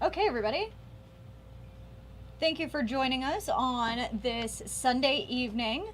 Okay, everybody. Thank you for joining us on this Sunday evening.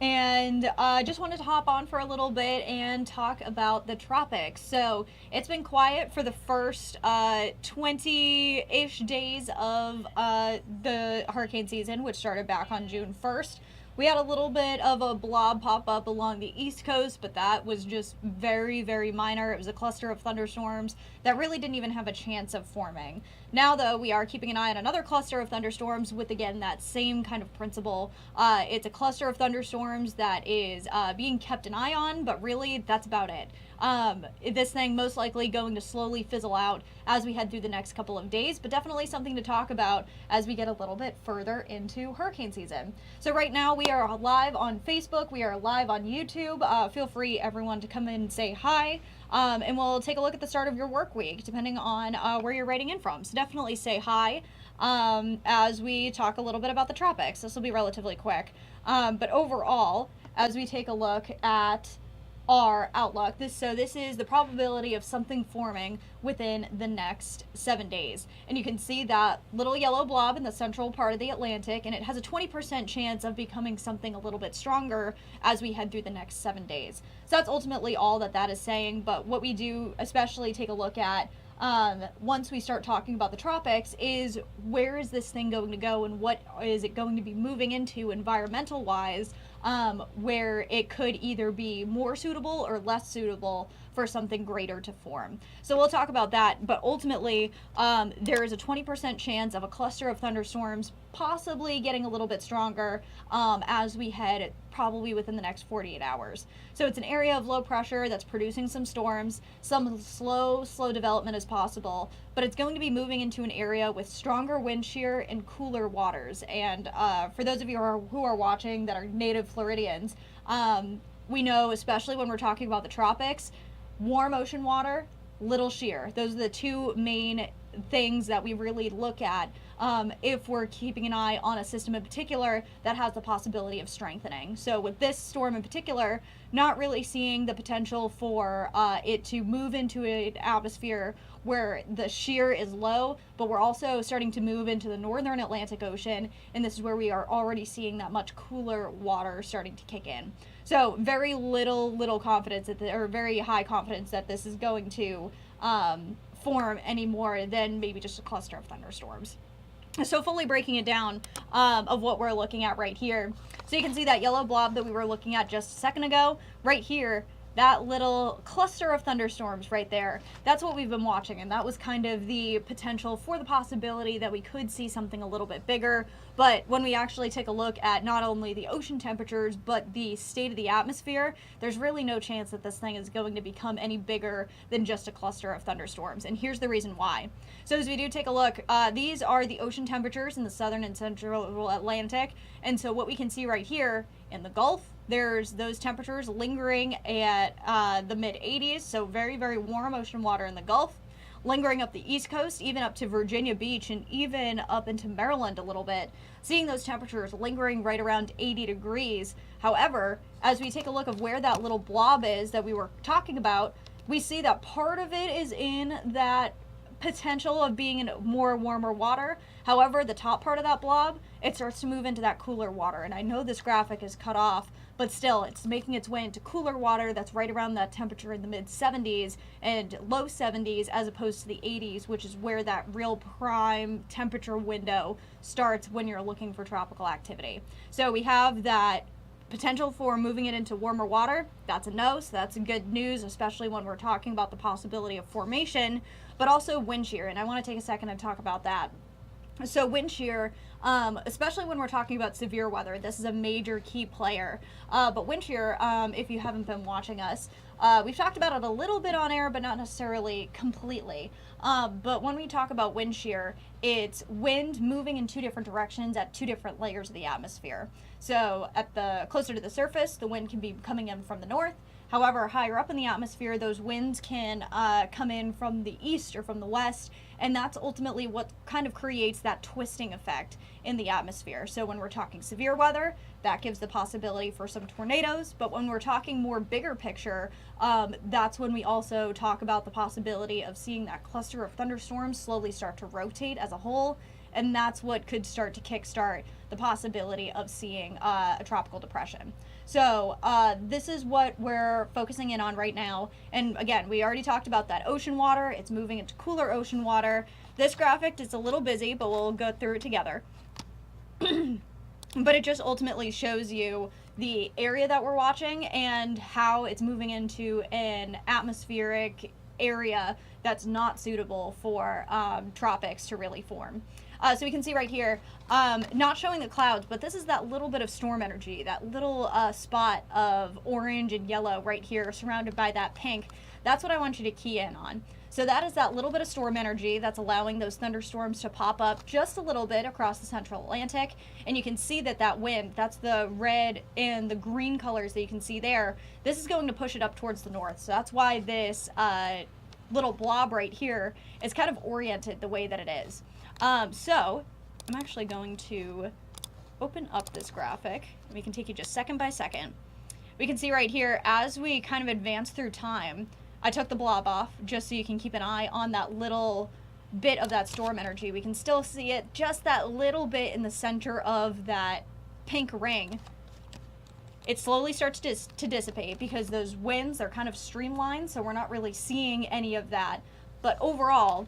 And just wanted to hop on for a little bit and talk about the tropics. So it's been quiet for the first 20-ish days of the hurricane season, which started back on June 1st. We had a little bit of a blob pop up along the East Coast, but that was just very, very minor. It was a cluster of thunderstorms that really didn't even have a chance of forming. Now, though, we are keeping an eye on another cluster of thunderstorms with, again, that same kind of principle. It's a cluster of thunderstorms that is being kept an eye on, but really, that's about it. This thing most likely going to slowly fizzle out as we head through the next couple of days, but definitely something to talk about as we get a little bit further into hurricane season. So right now we are live on Facebook, we are live on YouTube. Feel free, everyone, to come in and say hi. And we'll take a look at the start of your work week, depending on where you're writing in from. So definitely say hi as we talk a little bit about the tropics. This will be relatively quick. But overall, as we take a look at our outlook, this is the probability of something forming within the next 7 days. And you can see that little yellow blob in the central part of the Atlantic, and it has a 20% chance of becoming something a little bit stronger as we head through the next 7 days. So that's ultimately all that is saying. But what we do especially take a look at once we start talking about the tropics is where is this thing going to go and what is it going to be moving into environmental wise, where it could either be more suitable or less suitable for something greater to form. So we'll talk about that, but ultimately there is a 20% chance of a cluster of thunderstorms possibly getting a little bit stronger as we head probably within the next 48 hours. So it's an area of low pressure that's producing some storms. Some slow development is possible, but it's going to be moving into an area with stronger wind shear and cooler waters. And for those of you who are watching that are native Floridians, we know, especially when we're talking about the tropics, warm ocean water, little shear. Those are the two main things that we really look at if we're keeping an eye on a system in particular that has the possibility of strengthening. So with this storm in particular, not really seeing the potential for it to move into an atmosphere where the shear is low, but we're also starting to move into the northern Atlantic Ocean, and this is where we are already seeing that much cooler water starting to kick in. So very little confidence or very high confidence that this is going to form any more than maybe just a cluster of thunderstorms. So fully breaking it down of what we're looking at right here. So you can see that yellow blob that we were looking at just a second ago, right here, that little cluster of thunderstorms right there. That's what we've been watching, and that was kind of the potential for the possibility that we could see something a little bit bigger. But when we actually take a look at not only the ocean temperatures, but the state of the atmosphere, there's really no chance that this thing is going to become any bigger than just a cluster of thunderstorms. And here's the reason why. So as we do take a look, these are the ocean temperatures in the southern and central Atlantic. And so what we can see right here in the Gulf, there's those temperatures lingering at the mid 80s, so very, very warm ocean water in the Gulf, lingering up the East Coast, even up to Virginia Beach and even up into Maryland a little bit, seeing those temperatures lingering right around 80 degrees. However, as we take a look of where that little blob is that we were talking about, we see that part of it is in that potential of being in more warmer water. However, the top part of that blob, it starts to move into that cooler water. And I know this graphic is cut off, but still it's making its way into cooler water that's right around that temperature in the mid 70s and low 70s as opposed to the 80s, which is where that real prime temperature window starts when you're looking for tropical activity. So we have that potential for moving it into warmer water. That's a no, so that's good news, especially when we're talking about the possibility of formation, but also wind shear. And I want to take a second and talk about that. So wind shear, especially when we're talking about severe weather, this is a major key player. But wind shear, if you haven't been watching us, we've talked about it a little bit on air, but not necessarily completely. But when we talk about wind shear, it's wind moving in two different directions at two different layers of the atmosphere. So at the closer to the surface, the wind can be coming in from the north. However, higher up in the atmosphere, those winds can come in from the east or from the west, and that's ultimately what kind of creates that twisting effect in the atmosphere. So when we're talking severe weather, that gives the possibility for some tornadoes. But when we're talking more bigger picture, that's when we also talk about the possibility of seeing that cluster of thunderstorms slowly start to rotate as a whole. And that's what could start to kickstart the possibility of seeing a tropical depression. So this is what we're focusing in on right now. And again, we already talked about that ocean water. It's moving into cooler ocean water. This graphic is a little busy, but we'll go through it together. But it just ultimately shows you the area that we're watching and how it's moving into an atmospheric area that's not suitable for tropics to really form. So we can see right here, not showing the clouds, but this is that little bit of storm energy, that little spot of orange and yellow right here surrounded by that pink. That's what I want you to key in on. So that is that little bit of storm energy that's allowing those thunderstorms to pop up just a little bit across the central Atlantic. And you can see that that wind, that's the red and the green colors that you can see there, this is going to push it up towards the north. So that's why this little blob right here is kind of oriented the way that it is. So I'm actually going to open up this graphic and we can take you just second by second. We can see right here as we kind of advance through time, I took the blob off just so you can keep an eye on that little bit of that storm energy. We can still see it just that little bit in the center of that pink ring. It slowly starts to dissipate because those winds are kind of streamlined, so we're not really seeing any of that. But overall,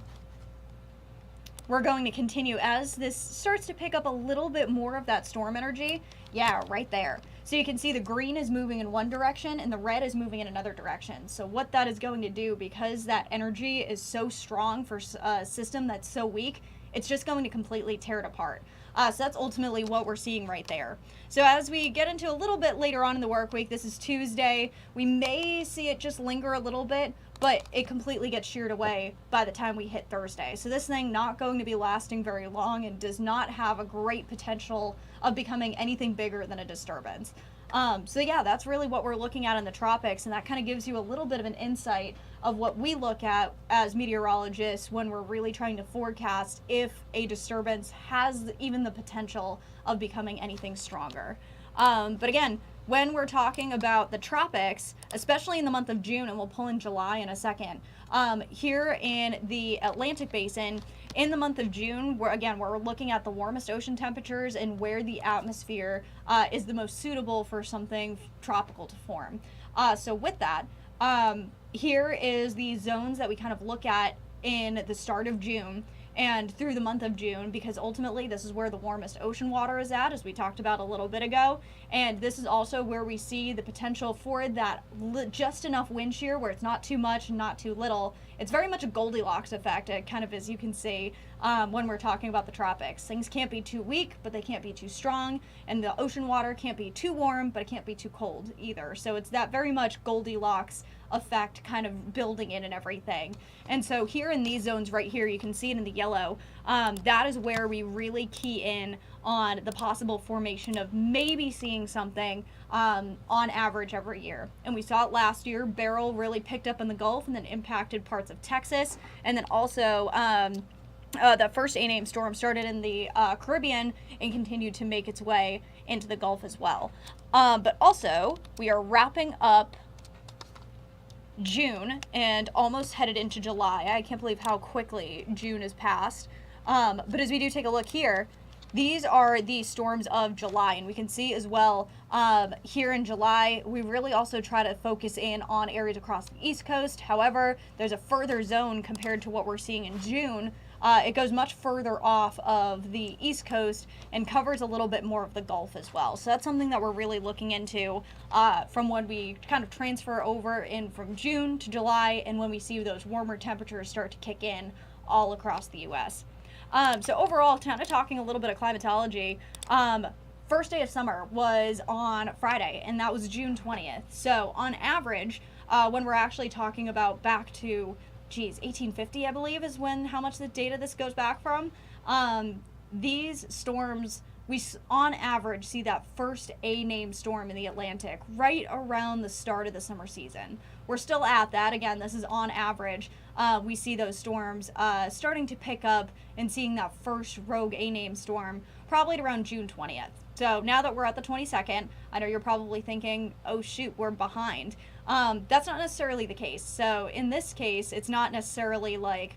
we're going to continue as this starts to pick up a little bit more of that storm energy. Yeah, right there. So you can see the green is moving in one direction and the red is moving in another direction. So what that is going to do, because that energy is so strong for a system that's so weak, it's just going to completely tear it apart. So that's ultimately what we're seeing right there. So as we get into a little bit later on in the work week, this is Tuesday, we may see it just linger a little bit, but it completely gets sheared away by the time we hit Thursday. So this thing not going to be lasting very long and does not have a great potential of becoming anything bigger than a disturbance. So yeah, that's really what we're looking at in the tropics, and that kind of gives you a little bit of an insight of what we look at as meteorologists when we're really trying to forecast if a disturbance has even the potential of becoming anything stronger. But again, when we're talking about the tropics, especially in the month of June, and we'll pull in July in a second, here in the Atlantic Basin, in the month of June, we're looking at the warmest ocean temperatures and where the atmosphere is the most suitable for something tropical to form. So with that, here is the zones that we kind of look at in the start of June and through the month of June, because ultimately this is where the warmest ocean water is at, as we talked about a little bit ago. And this is also where we see the potential for that just enough wind shear where it's not too much and not too little. It's very much a Goldilocks effect, kind of, as you can see when we're talking about the tropics. Things can't be too weak, but they can't be too strong. And the ocean water can't be too warm, but it can't be too cold either. So it's that very much Goldilocks effect kind of building in and everything. And so here in these zones right here, you can see it in the yellow, that is where we really key in on the possible formation of maybe seeing something on average every year. And we saw it last year. Beryl really picked up in the Gulf and then impacted parts of Texas. And then also the first A-name storm started in the Caribbean and continued to make its way into the Gulf as well. But also, we are wrapping up June and almost headed into July. I can't believe how quickly June has passed. But as we do take a look here, these are the storms of July, and we can see as well here in July, we really also try to focus in on areas across the East Coast. However, there's a further zone compared to what we're seeing in June. It goes much further off of the East Coast and covers a little bit more of the Gulf as well. So that's something that we're really looking into from when we kind of transfer over in from June to July and when we see those warmer temperatures start to kick in all across the U.S. So overall, kind of talking a little bit of climatology, first day of summer was on Friday, and that was June 20th. So on average, when we're actually talking about back to 1850, I believe, is how much the data this goes back from. These storms, we on average see that first A-name storm in the Atlantic right around the start of the summer season, we're still at that. Again, this is on average. We see those storms starting to pick up and seeing that first rogue A-name storm probably at around June 20th. So now that we're at the 22nd, I know you're probably thinking, oh shoot, we're behind. That's not necessarily the case. So in this case, it's not necessarily like,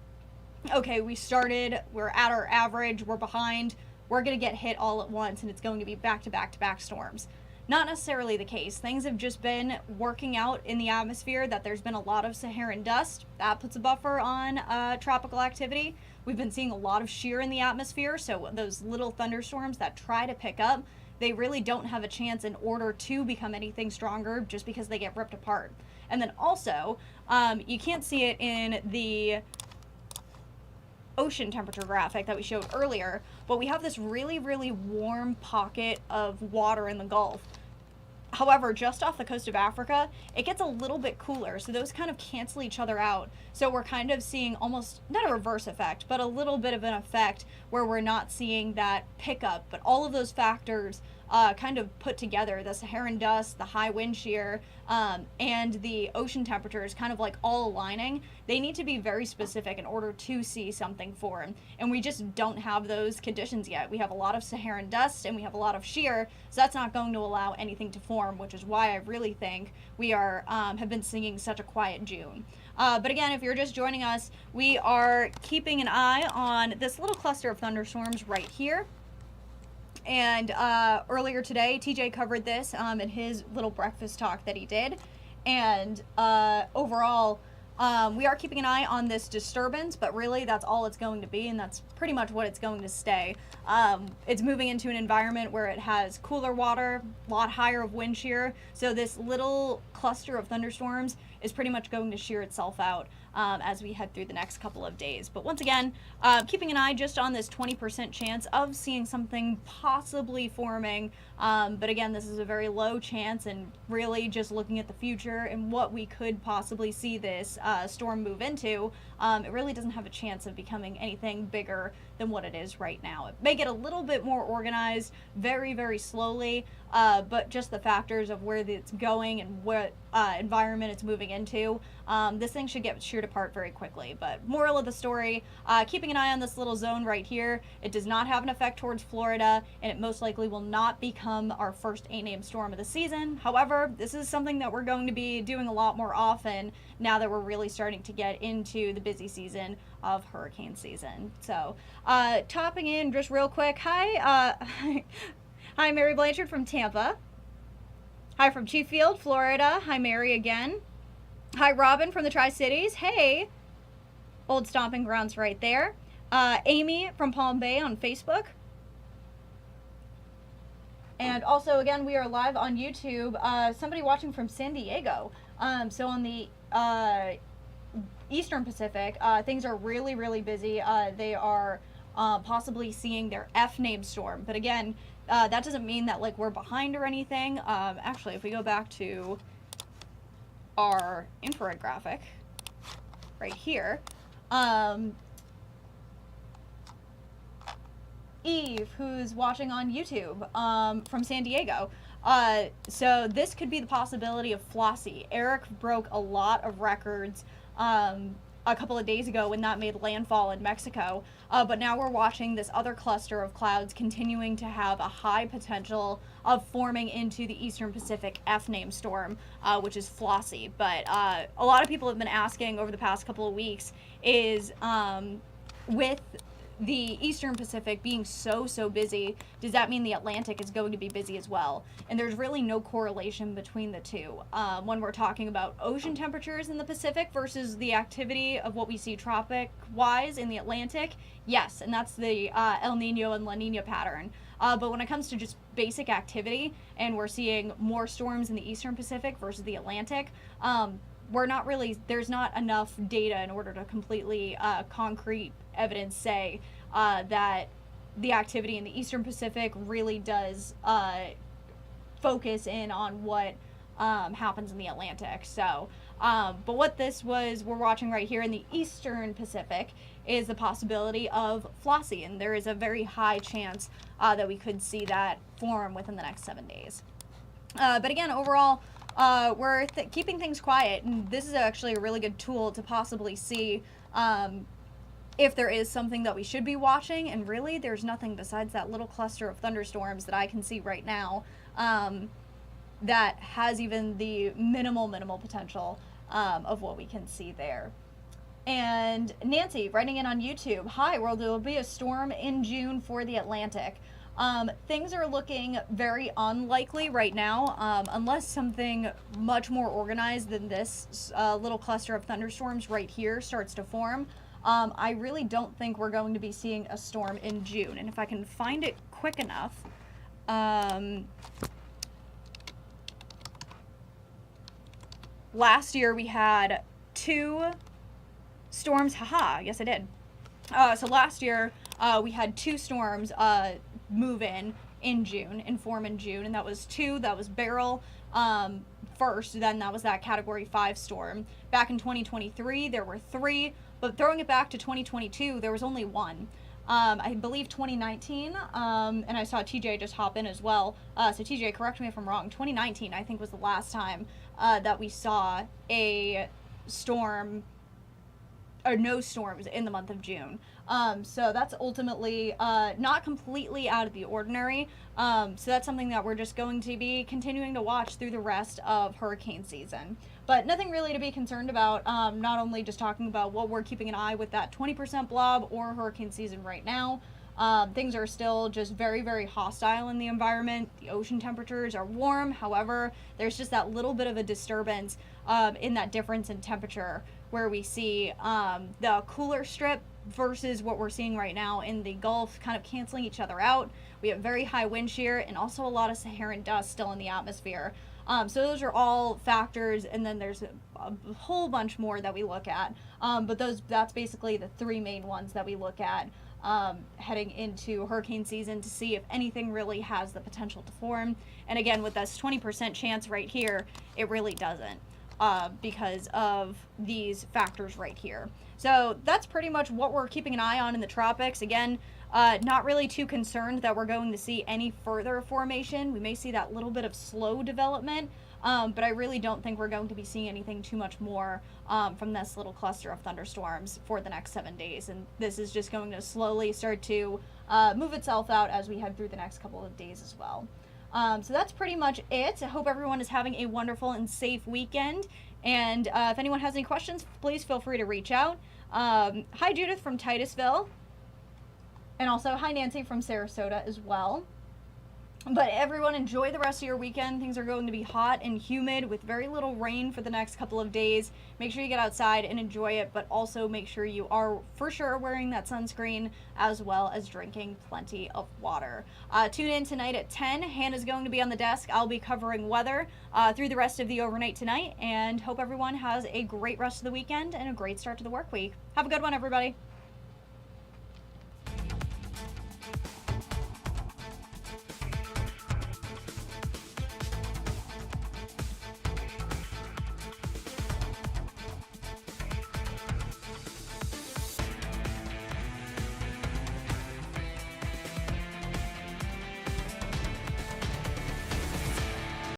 okay, we're at our average, we're behind, we're going to get hit all at once, and it's going to be back-to-back-to-back storms. Not necessarily the case. Things have just been working out in the atmosphere, that there's been a lot of Saharan dust. That puts a buffer on tropical activity. We've been seeing a lot of shear in the atmosphere, so those little thunderstorms that try to pick up, they really don't have a chance in order to become anything stronger just because they get ripped apart. And then also, you can't see it in the ocean temperature graphic that we showed earlier, but we have this really, really warm pocket of water in the Gulf. However, just off the coast of Africa, it gets a little bit cooler, so those kind of cancel each other out. So we're kind of seeing almost, not a reverse effect, but a little bit of an effect where we're not seeing that pickup. But all of those factors kind of put together, the Saharan dust, the high wind shear, and the ocean temperatures kind of like all aligning, they need to be very specific in order to see something form. And we just don't have those conditions yet. We have a lot of Saharan dust and we have a lot of shear, so that's not going to allow anything to form, which is why I really think we are have been seeing such a quiet June. But again, if you're just joining us, we are keeping an eye on this little cluster of thunderstorms right here. And earlier today, TJ covered this in his little breakfast talk that he did. And overall, we are keeping an eye on this disturbance, but really that's all it's going to be, and that's pretty much what it's going to stay. It's moving into an environment where it has cooler water, a lot higher of wind shear, so this little cluster of thunderstorms is pretty much going to shear itself out as we head through the next couple of days. But once again, keeping an eye just on this 20% chance of seeing something possibly forming. But again, this is a very low chance, and really just looking at the future and what we could possibly see this storm move into, it really doesn't have a chance of becoming anything bigger than what it is right now. It may get a little bit more organized very, very slowly, but just the factors of where it's going and what environment it's moving into, this thing should get sheared apart very quickly. But moral of the story, keeping an eye on this little zone right here. It does not have an effect towards Florida, and it most likely will not become our first A-name storm of the season. However, this is something that we're going to be doing a lot more often now that we're really starting to get into the busy season of hurricane season. So, topping in just real quick, hi, hi Mary Blanchard from Tampa. Hi from Chieffield, Florida. Hi Mary again. Hi Robin from the Tri-Cities. Hey, old stomping grounds right there. Amy from Palm Bay on Facebook. And also, again, we are live on YouTube. Somebody watching from San Diego. So on the Eastern Pacific, things are really, really busy. They are possibly seeing their F-name storm. But again, that doesn't mean that like we're behind or anything. Actually, if we go back to our infrared graphic right here, Eve, who's watching on YouTube from San Diego. So this could be the possibility of Flossie. Eric broke a lot of records a couple of days ago when that made landfall in Mexico. But now we're watching this other cluster of clouds continuing to have a high potential of forming into the Eastern Pacific F-name storm, which is Flossie. But a lot of people have been asking over the past couple of weeks is with the Eastern Pacific being so busy, does that mean the Atlantic is going to be busy as well? And there's really no correlation between the two. When we're talking about ocean temperatures in the Pacific versus the activity of what we see tropic-wise in the Atlantic, yes, and that's the El Nino and La Nina pattern. But when it comes to just basic activity, and we're seeing more storms in the Eastern Pacific versus the Atlantic, there's not enough data in order to completely concrete evidence say that the activity in the Eastern Pacific really does focus in on what happens in the Atlantic. So, but what we're watching right here in the Eastern Pacific is the possibility of Flossie, and there is a very high chance that we could see that form within the next 7 days. But again, overall, we're keeping things quiet, and this is actually a really good tool to possibly see if there is something that we should be watching. And really, there's nothing besides that little cluster of thunderstorms that I can see right now that has even the minimal potential of what we can see there. And Nancy writing in on YouTube, hi, well, there will be a storm in June for the Atlantic. Things are looking very unlikely right now, unless something much more organized than this little cluster of thunderstorms right here starts to form. I really don't think we're going to be seeing a storm in June. And if I can find it quick enough, last year we had 2 storms. Haha, yes I did. So last year we had 2 storms move in June and form in June, and that was 2. That was Beryl first, then that was that Category 5 storm. Back in 2023 there were 3, but throwing it back to 2022 there was only 1. I believe 2019, and I saw TJ just hop in as well. So TJ, correct me if I'm wrong. 2019, I think, was the last time that we saw a storm, or no storms in the month of June. So that's ultimately not completely out of the ordinary. So that's something that we're just going to be continuing to watch through the rest of hurricane season. But nothing really to be concerned about, not only just talking about what we're keeping an eye with that 20% blob or hurricane season right now. Things are still just very hostile in the environment. The ocean temperatures are warm. However, there's just that little bit of a disturbance in that difference in temperature where we see the cooler strip versus what we're seeing right now in the Gulf kind of canceling each other out. We have very high wind shear and also a lot of Saharan dust still in the atmosphere. So those are all factors, and then there's a whole bunch more that we look at. But that's basically the 3 main ones that we look at heading into hurricane season to see if anything really has the potential to form. And again, with this 20% chance right here, it really doesn't because of these factors right here. So that's pretty much what we're keeping an eye on in the tropics. Again, not really too concerned that we're going to see any further formation. We may see that little bit of slow development, but I really don't think we're going to be seeing anything too much more from this little cluster of thunderstorms for the next 7 days. And this is just going to slowly start to move itself out as we head through the next couple of days as well. So that's pretty much it. I hope everyone is having a wonderful and safe weekend. And if anyone has any questions, please feel free to reach out. Hi, Judith from Titusville. And also, hi, Nancy from Sarasota as well. But everyone, enjoy the rest of your weekend. Things are going to be hot and humid with very little rain for the next couple of days. Make sure you get outside and enjoy it, but also make sure you are for sure wearing that sunscreen as well as drinking plenty of water. Tune in tonight at 10. Hannah's going to be on the desk. I'll be covering weather through the rest of the overnight tonight, and hope everyone has a great rest of the weekend and a great start to the work week. Have a good one, everybody.